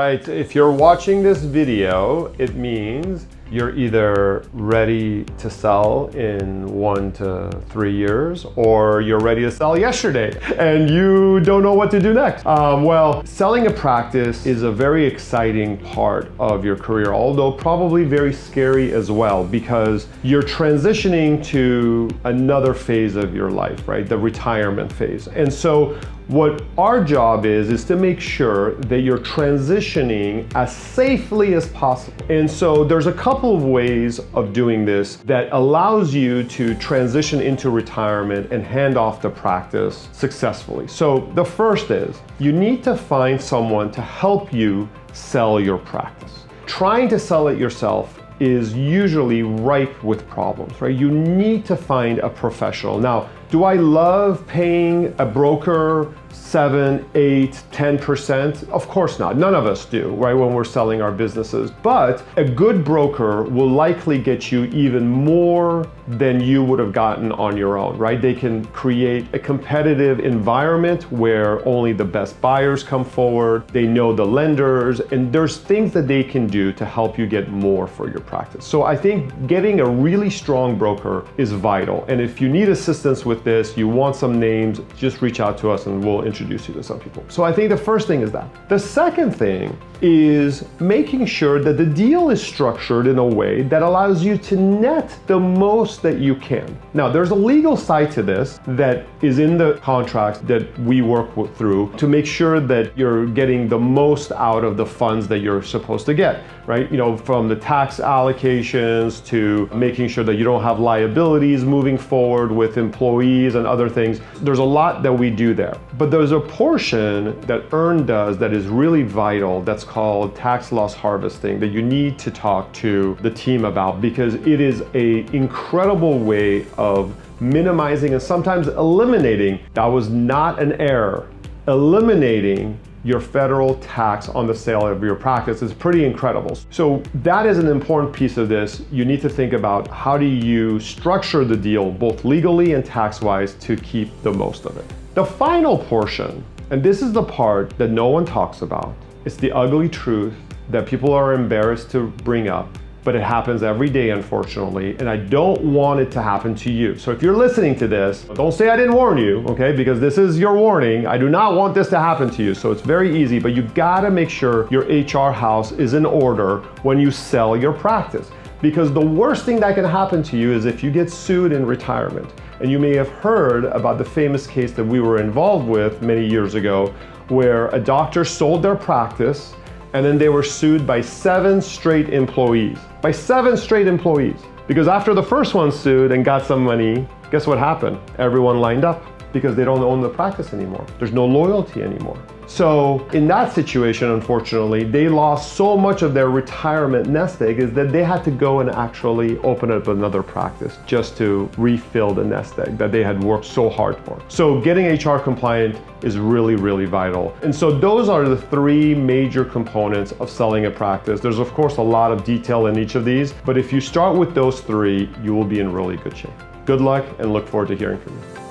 right, if you're watching this video, it means you're either ready to sell in 1 to 3 years, or you're ready to sell yesterday and you don't know what to do next. Well, selling a practice is a very exciting part of your career, although probably very scary as well, because you're transitioning to another phase of your life, right? The retirement phase. And so what our job is to make sure that you're transitioning as safely as possible. And so there's a couple of ways of doing this that allows you to transition into retirement and hand off the practice successfully. So the first is you need to find someone to help you sell your practice. Trying to sell it yourself is usually ripe with problems, right? You need to find a professional. Now, do I love paying a broker 7, 8, 10%? Of course not. None of us do, right, when we're selling our businesses. But a good broker will likely get you even more than you would have gotten on your own, right? They can create a competitive environment where only the best buyers come forward. They know the lenders, and there's things that they can do to help you get more for your practice. So I think getting a really strong broker is vital. And if you need assistance with this, you want some names, just reach out to us and we'll introduce you to some people. So I think the first thing is that. The second thing is making sure that the deal is structured in a way that allows you to net the most that you can. Now, there's a legal side to this that is in the contracts that we work through to make sure that you're getting the most out of the funds that you're supposed to get, right? You know, from the tax allocations to making sure that you don't have liabilities moving forward with employees and other things. There's a lot that we do there. But there's a portion that Earn does that is really vital that's called tax loss harvesting that you need to talk to the team about, because it is an incredible way of minimizing and sometimes eliminating, that was not an error, eliminating your federal tax on the sale of your practice is pretty incredible. So that is an important piece of this. You need to think about how do you structure the deal both legally and tax-wise to keep the most of it. The final portion, and this is the part that no one talks about, it's the ugly truth that people are embarrassed to bring up, but it happens every day, unfortunately, and I don't want it to happen to you. So if you're listening to this, don't say I didn't warn you, okay? Because this is your warning. I do not want this to happen to you. So it's very easy, but you gotta make sure your HR house is in order when you sell your practice. Because the worst thing that can happen to you is if you get sued in retirement. And you may have heard about the famous case that we were involved with many years ago, where a doctor sold their practice and then they were sued by 7 straight employees. By 7 straight employees. Because after the first one sued and got some money, guess what happened? Everyone lined up because they don't own the practice anymore. There's no loyalty anymore. So in that situation, unfortunately, they lost so much of their retirement nest egg is that they had to go and actually open up another practice just to refill the nest egg that they had worked so hard for. So getting HR compliant is really, really vital. And so those are the 3 major components of selling a practice. There's of course a lot of detail in each of these, but if you start with those 3, you will be in really good shape. Good luck and look forward to hearing from you.